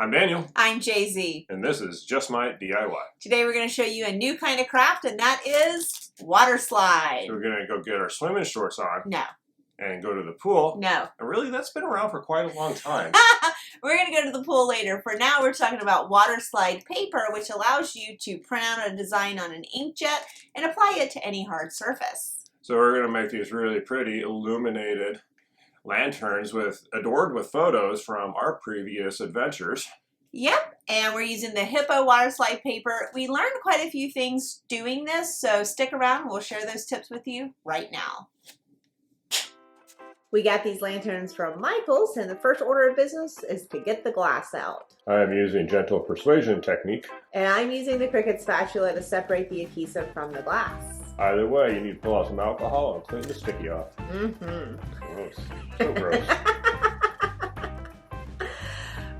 I'm Daniel. I'm Jay-Z. And this is Just My DIY. Today we're going to show you a new kind of craft, and that is water slide. So we're going to go get our swimming shorts on. No. And go to the pool. No. And really, that's been around for quite a long time. We're going to go to the pool later. For now, we're talking about water slide paper, which allows you to print out a design on an inkjet and apply it to any hard surface. So we're going to make these really pretty illuminated lanterns adorned with photos from our previous adventures. Yep, and we're using the Hiipoo Waterslide Paper. We learned quite a few things doing this, so stick around. We'll share those tips with you right now. We got these lanterns from Michael's, and the first order of business is to get the glass out. I'm using gentle persuasion technique. And I'm using the Cricut spatula to separate the adhesive from the glass. Either way, you need to pull out some alcohol and clean the sticky off. Mm-hmm. Gross. So gross.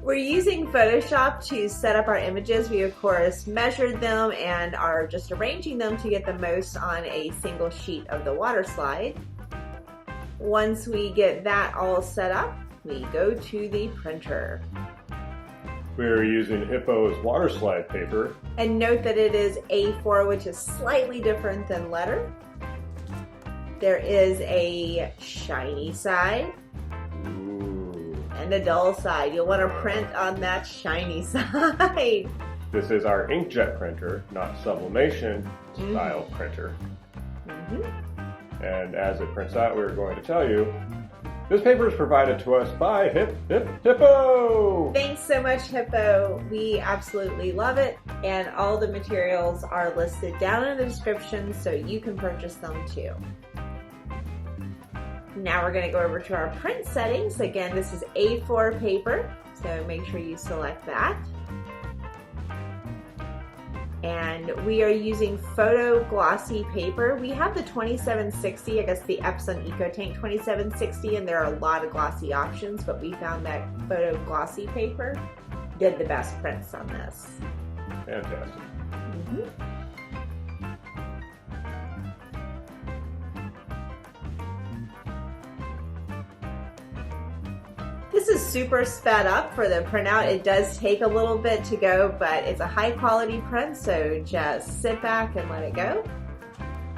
We're using Photoshop to set up our images. We, of course, measured them and are just arranging them to get the most on a single sheet of the water slide. Once we get that all set up, we go to the printer. We're using Hiipoo's Waterslide paper. And note that it is A4, which is slightly different than letter. There is a shiny side. Ooh. And a dull side. You'll want to print on that shiny side. This is our inkjet printer, not sublimation style printer. And as it prints out, we're going to tell you, this paper is provided to us by Hiipoo! Thanks so much, Hiipoo. We absolutely love it. And all the materials are listed down in the description so you can purchase them too. Now we're going to go over to our print settings. Again, this is A4 paper, so make sure you select that. And we are using photo glossy paper. We have the 2760, I guess the Epson EcoTank 2760, and there are a lot of glossy options, but we found that photo glossy paper did the best prints on this. Fantastic. This is super sped up for the printout. It does take a little bit to go, but it's a high quality print, so just sit back and let it go.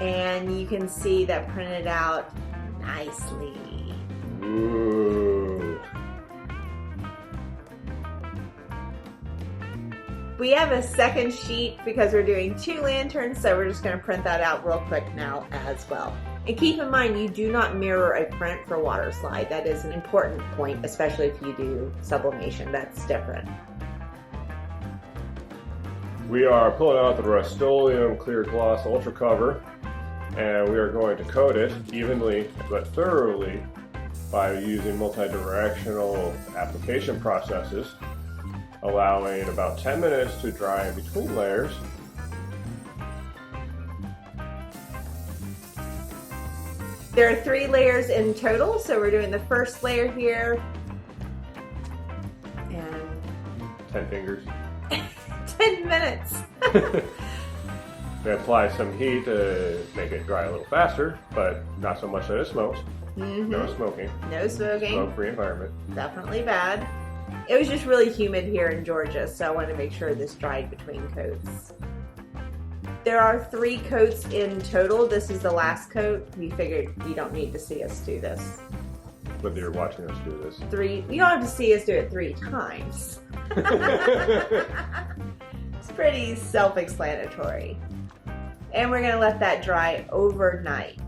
And you can see that printed out nicely. Ooh. We have a second sheet because we're doing 2 lanterns, so we're just going to print that out real quick now as well. And keep in mind, you do not mirror a print for water slide. That is an important point, especially if you do sublimation. That's different. We are pulling out the Rust-Oleum Clear Gloss Ultra Cover, and we are going to coat it evenly but thoroughly by using multi-directional application processes, allowing about 10 minutes to dry in between layers. There are 3 layers in total, so we're doing the first layer here. And 10 fingers. 10 minutes. We apply some heat to make it dry a little faster, but not so much that it smokes. No smoking. No smoking. Smoke-free environment. Definitely bad. It was just really humid here in Georgia, so I wanted to make sure this dried between coats. There are 3 coats in total. This is the last coat. We figured you don't need to see us do this. Whether you're watching us do this. 3. You don't have to see us do it 3 times. It's pretty self-explanatory. And we're going to let that dry overnight.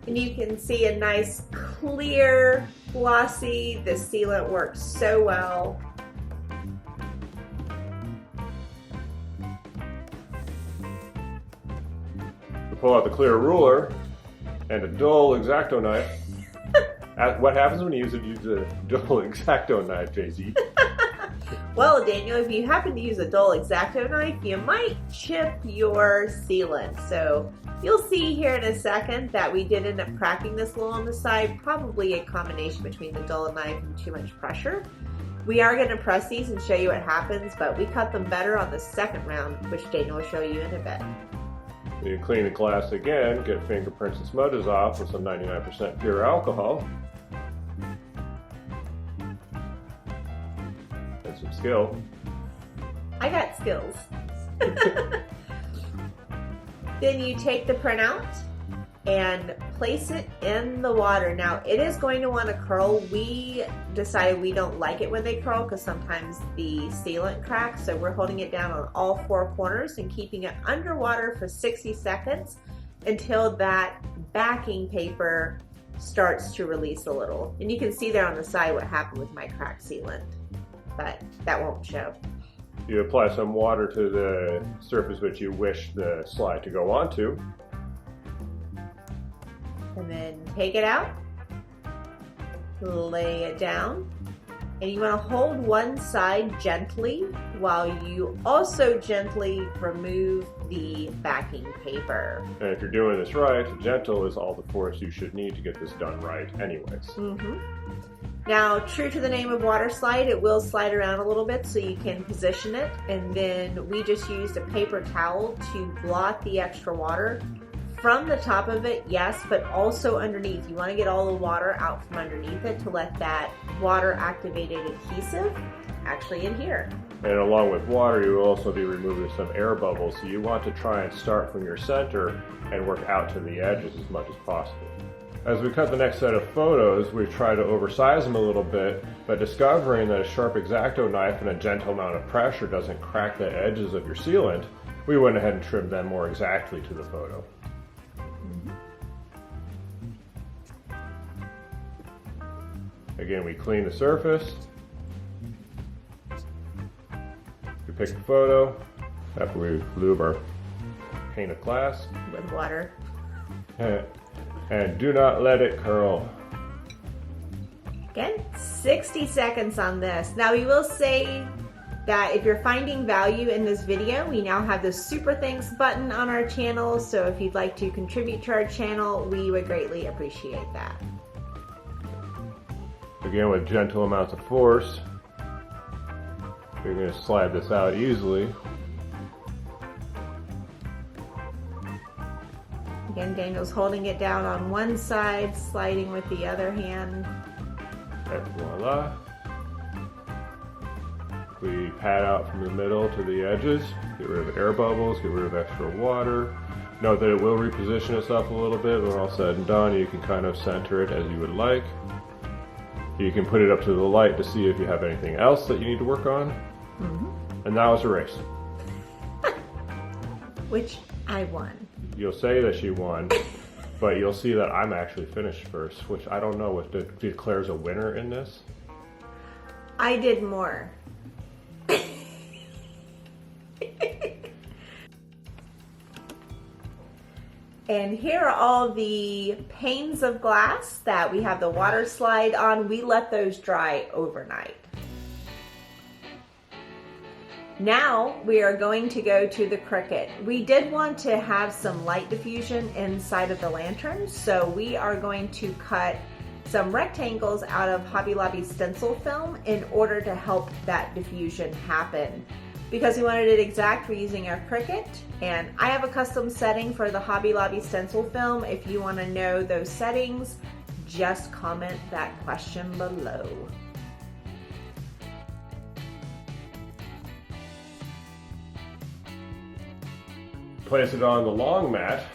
And you can see a nice clear, glossy. The sealant works so well. Pull out the clear ruler and a dull X-Acto knife. What happens when you use a dull X-Acto knife, Jay-Z? Well, Daniel, if you happen to use a dull X-Acto knife, you might chip your sealant. So you'll see here in a second that we did end up cracking this a little on the side, probably a combination between the dull knife and too much pressure. We are going to press these and show you what happens, but we cut them better on the second round, which Daniel will show you in a bit. You clean the glass again, get fingerprints and smudges off with some 99% pure alcohol. some skill. I got skills. Then you take the printout and place it in the water. Now it is going to want to curl. We decided we don't like it when they curl because sometimes the sealant cracks, so we're holding it down on all four corners and keeping it underwater for 60 seconds until that backing paper starts to release a little. And you can see there on the side what happened with my crack sealant, but that won't show. You apply some water to the surface which you wish the slide to go onto. And then take it out, lay it down, and you want to hold one side gently while you also gently remove the backing paper. And if you're doing this right, gentle is all the force you should need to get this done right anyways. Now, true to the name of water slide, it will slide around a little bit so you can position it. And then we just used a paper towel to blot the extra water from the top of it, yes, but also underneath. You want to get all the water out from underneath it to let that water activated adhesive actually adhere. And along with water, you will also be removing some air bubbles. So you want to try and start from your center and work out to the edges as much as possible. As we cut the next set of photos, we've tried to oversize them a little bit, but discovering that a sharp X-Acto knife and a gentle amount of pressure doesn't crack the edges of your sealant, we went ahead and trimmed them more exactly to the photo. Again, we clean the surface. We pick the photo after we lube our pane of glass. With water. And do not let it curl. Again, 60 seconds on this. Now we will say that if you're finding value in this video, we now have the Super Thanks button on our channel. So if you'd like to contribute to our channel, we would greatly appreciate that. Again, with gentle amounts of force, you're going to slide this out easily. Again, Daniel's holding it down on one side, sliding with the other hand. And voila. We pat out from the middle to the edges, get rid of air bubbles, get rid of extra water. Note that it will reposition itself a little bit. When all said and done, you can kind of center it as you would like. You can put it up to the light to see if you have anything else that you need to work on. And now it's a race. Which I won. You'll say that she won, but you'll see that I'm actually finished first, which I don't know if it declares a winner in this. I did more. And here are all the panes of glass that we have the water slide on. We let those dry overnight. Now we are going to go to the Cricut. We did want to have some light diffusion inside of the lantern, so we are going to cut some rectangles out of Hobby Lobby stencil film in order to help that diffusion happen. Because we wanted it exact, we're using our Cricut, and I have a custom setting for the Hobby Lobby stencil film. If you want to know those settings, just comment that question below. Place it on the long mat.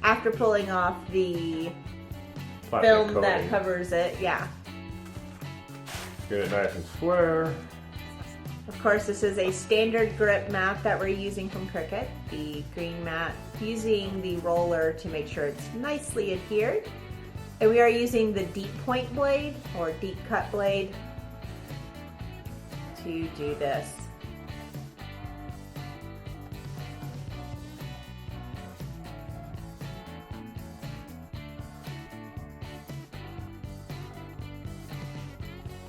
After pulling off the Plastic film coating. that covers it, yeah. Get it nice and square. Of course, this is a standard grip mat that we're using from Cricut, the green mat, using the roller to make sure it's nicely adhered. And we are using the deep point blade or deep cut blade to do this.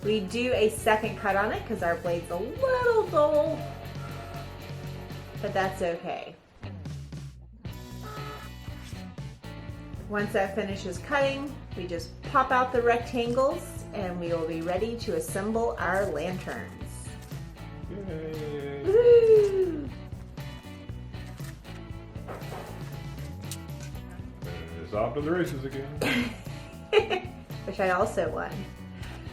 We do a second cut on it because our blade's a little dull, but that's okay. Once that finishes cutting, we just pop out the rectangles and we will be ready to assemble our lanterns. Yay. Woo! And it's off to the races again. Which I also won.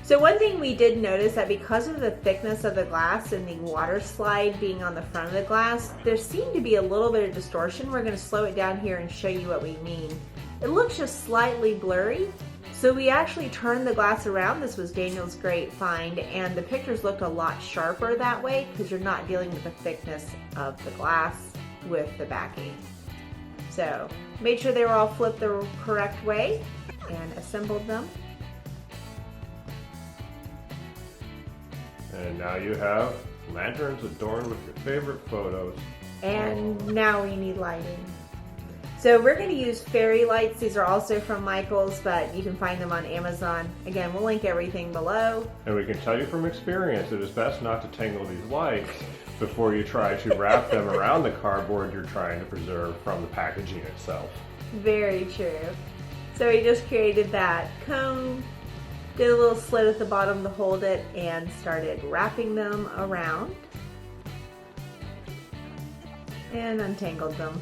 So one thing we did notice that because of the thickness of the glass and the water slide being on the front of the glass, there seemed to be a little bit of distortion. We're going to slow it down here and show you what we mean. It looks just slightly blurry. So we actually turned the glass around. This was Daniel's great find, and the pictures looked a lot sharper that way because you're not dealing with the thickness of the glass with the backing. So made sure they were all flipped the correct way and assembled them. And now you have lanterns adorned with your favorite photos. And now we need lighting. So we're going to use fairy lights. These are also from Michaels, but you can find them on Amazon. Again, we'll link everything below. And we can tell you from experience, it is best not to tangle these lights before you try to wrap them around the cardboard you're trying to preserve from the packaging itself. Very true. So we just created that cone, did a little slit at the bottom to hold it, and started wrapping them around. And untangled them.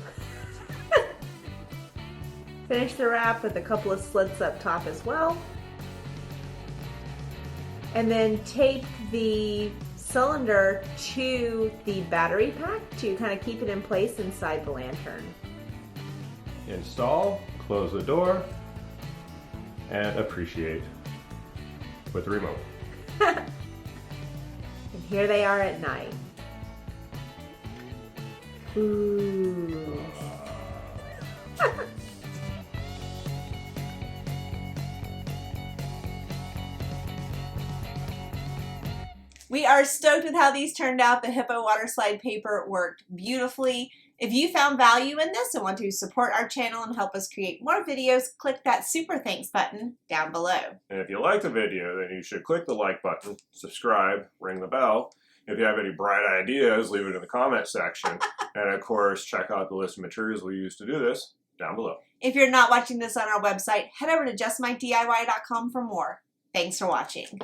Finish the wrap with a couple of slits up top as well. And then tape the cylinder to the battery pack to kind of keep it in place inside the lantern. Install, close the door, and appreciate with the remote. And here they are at night. Ooh. We are stoked with how these turned out. The Hiipoo Waterslide paper worked beautifully. If you found value in this and want to support our channel and help us create more videos, click that super thanks button down below. And if you like the video, then you should click the like button, subscribe, ring the bell. If you have any bright ideas, leave it in the comment section. And of course, check out the list of materials we use to do this down below. If you're not watching this on our website, head over to justmydiy.com for more. Thanks for watching.